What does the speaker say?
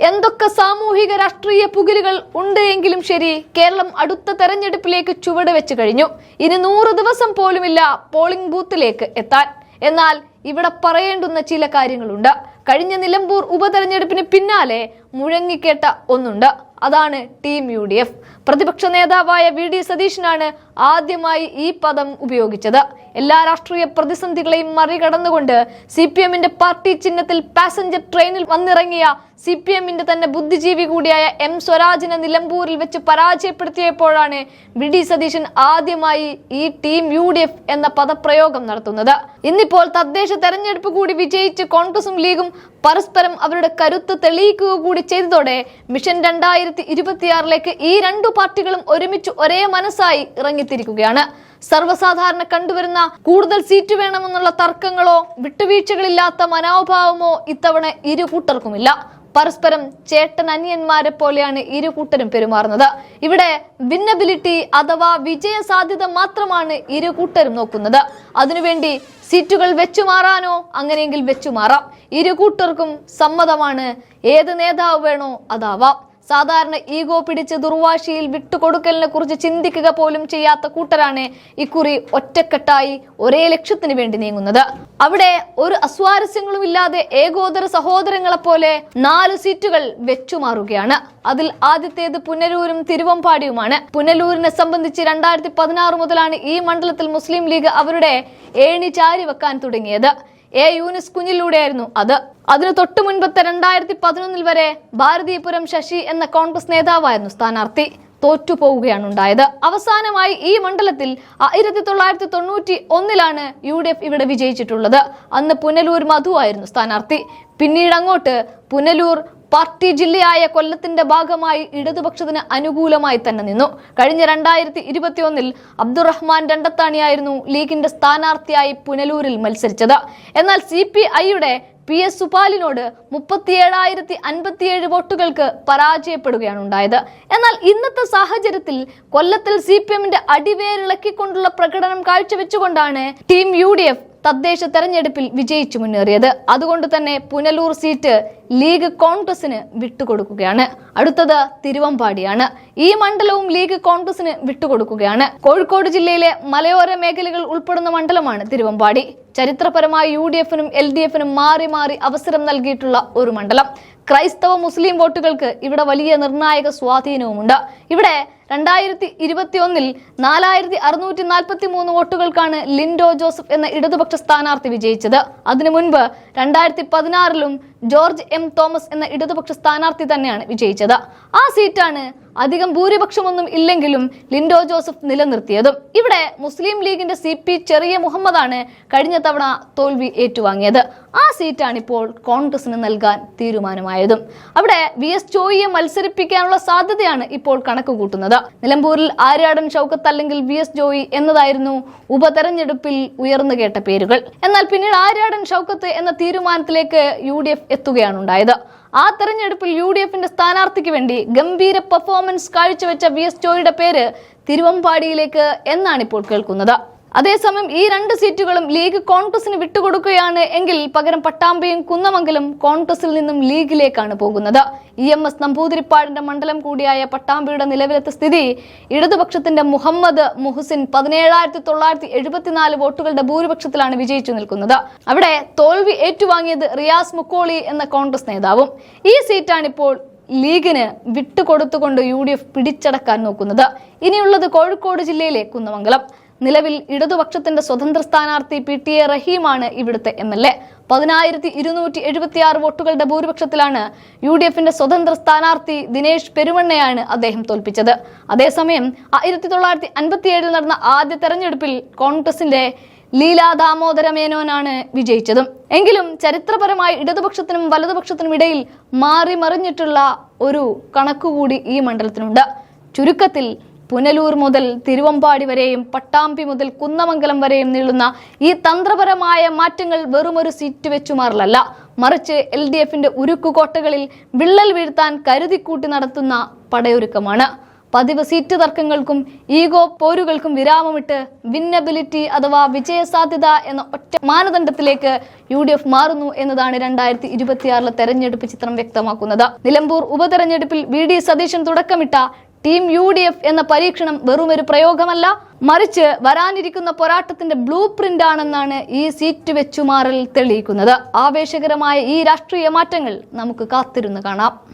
എന്തൊക്കെ സാമൂഹിക രാഷ്ട്രീയ പുകിലുകൾ ഉണ്ട് എങ്കിലും ശരി, കേരളം അടുത്ത തെരഞ്ഞെടുപ്പിലേക്ക് ചുവട് വെച്ച് കഴിഞ്ഞു. ഇനി 100 ദിവസം പോലുമില്ല പോളിംഗ് ബൂത്തിലേക്ക് എത്താൻ. എന്നാൽ ഇവിടെ പറയേണ്ടുന്ന ചില കാര്യങ്ങളുണ്ട്. കഴിഞ്ഞ നിലമ്പൂർ ഉപതെരഞ്ഞെടുപ്പിന് പിന്നാലെ മുഴങ്ങിക്കേട്ട ഒന്നുണ്ട്. അതാണ് ടീം UDF. പ്രതിപക്ഷ നേതാവായ VD സതീശനാണ് ആദ്യമായി ഈ പദം ഉപയോഗിച്ചത്. എല്ലാ രാഷ്ട്രീയ പ്രതിസന്ധികളെയും മറികടന്നുകൊണ്ട് CPMന്റെ പാർട്ടി ചിഹ്നത്തിൽ പാസഞ്ചർ ട്രെയിനിൽ വന്നിറങ്ങിയ CPMന്റെ തന്നെ ബുദ്ധിജീവി കൂടിയായ M സ്വരാജിനെ നിലമ്പൂരിൽ വെച്ച് പരാജയപ്പെടുത്തിയപ്പോഴാണ് VD സതീശൻ ആദ്യമായി ഈ ടീം UDF എന്ന പദപ്രയോഗം നടത്തുന്നത്. ഇന്നിപ്പോൾ തദ്ദേശ തെരഞ്ഞെടുപ്പ് കൂടി വിജയിച്ച് കോൺഗ്രസും ലീഗും പരസ്പരം അവരുടെ കരുത്ത് തെളിയിക്കുക കൂടി ചെയ്തതോടെ മിഷൻ 2026ലേക്ക് ഈ രണ്ടു പാർട്ടികളും ഒരുമിച്ച് ഒരേ മനസ്സായി ഇറങ്ങിത്തിരിക്കുകയാണ്. സർവ്വസാധാരണ കണ്ടുവരുന്ന കൂടുതൽ സീറ്റ് വേണമെന്നുള്ള തർക്കങ്ങളോ വിട്ടുവീഴ്ചകളില്ലാത്ത മനോഭാവമോ ഇത്തവണ ഇരു കൂട്ടർക്കുമില്ല. പരസ്പരം ചേട്ടൻ അനിയന്മാരെ പോലെയാണ് ഇരു കൂട്ടരും പെരുമാറുന്നത്. ഇവിടെ വിന്നബിലിറ്റി അഥവാ വിജയ സാധ്യത മാത്രമാണ് ഇരു കൂട്ടരും നോക്കുന്നത്. അതിനുവേണ്ടി സീറ്റുകൾ വെച്ചുമാറാനോ അങ്ങനെയെങ്കിൽ വെച്ചുമാറാം. ഇരു കൂട്ടർക്കും സമ്മതമാണ്. ഏത് നേതാവ് വേണോ അതാവാം. സാധാരണ ഈഗോ പിടിച്ച് ദുർവാശിയിൽ വിട്ടുകൊടുക്കലിനെ കുറിച്ച് ചിന്തിക്കുക പോലും ചെയ്യാത്ത കൂട്ടരാണ് ഇക്കുറി ഒറ്റക്കെട്ടായി ഒരേ ലക്ഷ്യത്തിന് വേണ്ടി നീങ്ങുന്നത്. അവിടെ ഒരു അസ്വാരസ്യങ്ങളും ഇല്ലാതെ ഏകോദര സഹോദരങ്ങളെ പോലെ 4 സീറ്റുകൾ വെച്ചുമാറുകയാണ്. അതിൽ ആദ്യത്തേത് പുനലൂരും തിരുവമ്പാടിയുമാണ്. പുനലൂരിനെ സംബന്ധിച്ച് 2016 മുതലാണ് ഈ മണ്ഡലത്തിൽ മുസ്ലിം ലീഗ് അവരുടെ ഏണി ചാരി വെക്കാൻ തുടങ്ങിയത്. യൂനിസ് കുഞ്ഞിലൂടെയായിരുന്നു അത്. അതിനു തൊട്ടു മുൻപത്തെ 2011 വരെ ഭാരതീപുരം ശശി എന്ന കോൺഗ്രസ് നേതാവായിരുന്നു സ്ഥാനാർത്ഥി. തോറ്റുപോവുകയാണ് ഉണ്ടായത്. അവസാനമായി ഈ മണ്ഡലത്തിൽ 1991 UDF ഇവിടെ വിജയിച്ചിട്ടുള്ളത്. അന്ന് പുനലൂർ മധു ആയിരുന്നു സ്ഥാനാർത്ഥി. പിന്നീട് അങ്ങോട്ട് പുനലൂർ പാർട്ടി ജില്ലയായ കൊല്ലത്തിന്റെ ഭാഗമായി ഇടതുപക്ഷത്തിന് അനുകൂലമായി തന്നെ നിന്നു. കഴിഞ്ഞ 2021 അബ്ദുറഹ്മാൻ രണ്ടത്താണിയായിരുന്നു ലീഗിന്റെ സ്ഥാനാർത്ഥിയായി പുനലൂരിൽ മത്സരിച്ചത്. എന്നാൽ CPIയുടെ PS സുപാലിനോട് 37,057 വോട്ടുകൾക്ക് പരാജയപ്പെടുകയാണ് ഉണ്ടായത്. എന്നാൽ ഇന്നത്തെ സാഹചര്യത്തിൽ കൊല്ലത്തിൽ CPMന്റെ അടിവേരിളക്കിക്കൊണ്ടുള്ള പ്രകടനം കാഴ്ചവെച്ചുകൊണ്ടാണ് ടീം UDF തദ്ദേശ തെരഞ്ഞെടുപ്പിൽ വിജയിച്ചു മുന്നേറിയത്. അതുകൊണ്ട് തന്നെ പുനലൂർ സീറ്റ് ലീഗ് കോൺഗ്രസിന് വിട്ടുകൊടുക്കുകയാണ്. അടുത്തത് തിരുവമ്പാടിയാണ്. ഈ മണ്ഡലവും ലീഗ് കോൺഗ്രസിന് വിട്ടുകൊടുക്കുകയാണ്. കോഴിക്കോട് ജില്ലയിലെ മലയോര മേഖലകൾ ഉൾപ്പെടുന്ന മണ്ഡലമാണ് തിരുവമ്പാടി. ചരിത്രപരമായി UDFനും LDFനും മാറി മാറി അവസരം നൽകിയിട്ടുള്ള ഒരു മണ്ഡലം. ക്രൈസ്തവ മുസ്ലിം വോട്ടുകൾക്ക് ഇവിടെ വലിയ നിർണായക സ്വാധീനവുമുണ്ട്. ഇവിടെ 2021 4643 വോട്ടുകൾക്കാണ് ലിൻഡോ ജോസഫ് എന്ന ഇടതുപക്ഷ സ്ഥാനാർത്ഥി വിജയിച്ചത്. അതിനു മുൻപ് 2016 ജോർജ് M തോമസ് എന്ന ഇടതുപക്ഷ സ്ഥാനാർത്ഥി തന്നെയാണ് വിജയിച്ചത്. ആ സീറ്റാണ് അധികം ഭൂരിപക്ഷമൊന്നും ഇല്ലെങ്കിലും ലിൻഡോ ജോസഫ് നിലനിർത്തിയതും. ഇവിടെ മുസ്ലിം ലീഗിന്റെ CP ചെറിയ മുഹമ്മദാണ് കഴിഞ്ഞ തവണ തോൽവി ഏറ്റുവാങ്ങിയത്. ആ സീറ്റാണ് ഇപ്പോൾ കോൺഗ്രസിന് നൽകാൻ തീരുമാനമായതും. അവിടെ VS ജോയിയെ മത്സരിപ്പിക്കാനുള്ള സാധ്യതയാണ് ഇപ്പോൾ കണക്ക് കൂട്ടുന്നത്. നിലമ്പൂരിൽ ആര്യാടൻ ഷൗക്കത്ത് അല്ലെങ്കിൽ VS ജോയി എന്നതായിരുന്നു ഉപതെരഞ്ഞെടുപ്പിൽ ഉയർന്നു കേട്ട പേരുകൾ. എന്നാൽ പിന്നീട് ആര്യാടൻ ഷൗക്കത്ത് എന്ന തീരുമാനത്തിലേക്ക് UDF എത്തുകയാണ് ഉണ്ടായത്. ആ തെരഞ്ഞെടുപ്പിൽ UDFന്റെ സ്ഥാനാർത്ഥിക്ക് വേണ്ടി ഗംഭീര പെർഫോമൻസ് കാഴ്ചവെച്ച VS ജോയിയുടെ പേര് തിരുവമ്പാടിയിലേക്ക് എന്നാണ് ഇപ്പോൾ കേൾക്കുന്നത്. അതേസമയം ഈ 2 സീറ്റുകളും ലീഗ് കോൺഗ്രസിന് വിട്ടുകൊടുക്കുകയാണ് എങ്കിൽ പകരം പട്ടാമ്പിയും കുന്നമംഗലം കോൺഗ്രസിൽ നിന്നും ലീഗിലേക്കാണ് പോകുന്നത്. EMS നമ്പൂതിരിപ്പാടിന്റെ മണ്ഡലം കൂടിയായ പട്ടാമ്പിയുടെ നിലവിലത്തെ സ്ഥിതി ഇടതുപക്ഷത്തിന്റെ മുഹമ്മദ് മുഹസിൻ 17,974 വോട്ടുകളുടെ ഭൂരിപക്ഷത്തിലാണ് വിജയിച്ചു നിൽക്കുന്നത്. അവിടെ തോൽവി ഏറ്റുവാങ്ങിയത് റിയാസ് മുക്കോളി എന്ന കോൺഗ്രസ് നേതാവും. ഈ സീറ്റാണിപ്പോൾ ലീഗിന് വിട്ടുകൊടുത്തുകൊണ്ട് UDF പിടിച്ചടക്കാൻ നോക്കുന്നത്. ഇനിയുള്ളത് കോഴിക്കോട് ജില്ലയിലെ കുന്നമംഗലം. നിലവിൽ ഇടതുപക്ഷത്തിന്റെ സ്വതന്ത്ര സ്ഥാനാർത്ഥി PTA റഹീമാണ് ഇവിടുത്തെ MLA. 10,276 വോട്ടുകളുടെ ഭൂരിപക്ഷത്തിലാണ് UDFന്റെ സ്വതന്ത്ര സ്ഥാനാർത്ഥി ദിനേശ് പെരുമണ്ണയാണ് അദ്ദേഹം തോൽപ്പിച്ചത്. അതേസമയം 1957 നടന്ന ആദ്യ തെരഞ്ഞെടുപ്പിൽ കോൺഗ്രസിന്റെ ലീലാ ദാമോദര മേനോനാണ് വിജയിച്ചതും. എങ്കിലും ചരിത്രപരമായി ഇടതുപക്ഷത്തിനും വലതുപക്ഷത്തിനും ഇടയിൽ മാറി മറിഞ്ഞിട്ടുള്ള ഒരു കണക്കുകൂടി ഈ മണ്ഡലത്തിനുണ്ട്. ചുരുക്കത്തിൽ പുനലൂർ മുതൽ തിരുവമ്പാടി വരെയും പട്ടാമ്പി മുതൽ കുന്നമംഗലം വരെയും നീളുന്ന ഈ തന്ത്രപരമായ മാറ്റങ്ങൾ വെറുമൊരു സീറ്റ് വെച്ചുമാറലല്ല, മറിച്ച് LDFന്റെ ഉരുക്കുകോട്ടകളിൽ വിള്ളൽ വീഴ്ത്താൻ കരുതിക്കൂട്ടി നടത്തുന്ന പടയൊരുക്കമാണ്. പതിവ് സീറ്റ് തർക്കങ്ങൾക്കും ഈഗോ പോരുകൾക്കും വിരാമമിട്ട് വിന്നബിലിറ്റി അഥവാ വിജയസാധ്യത എന്ന ഒറ്റ മാനദണ്ഡത്തിലേക്ക് UDF മാറുന്നു എന്നതാണ് 2026 തെരഞ്ഞെടുപ്പ് ചിത്രം വ്യക്തമാക്കുന്നത്. നിലമ്പൂർ ഉപതെരഞ്ഞെടുപ്പിൽ VD സതീശൻ തുടക്കമിട്ട ടീം UDF എന്ന പരീക്ഷണം വെറുമൊരു പ്രയോഗമല്ല, മറിച്ച് വരാനിരിക്കുന്ന പോരാട്ടത്തിന്റെ ബ്ലൂ പ്രിന്റ് ആണെന്നാണ് ഈ സീറ്റ് വെച്ചുമാറൽ തെളിയിക്കുന്നത്. ആവേശകരമായ ഈ രാഷ്ട്രീയ മാറ്റങ്ങൾ നമുക്ക് കാത്തിരുന്ന് കാണാം.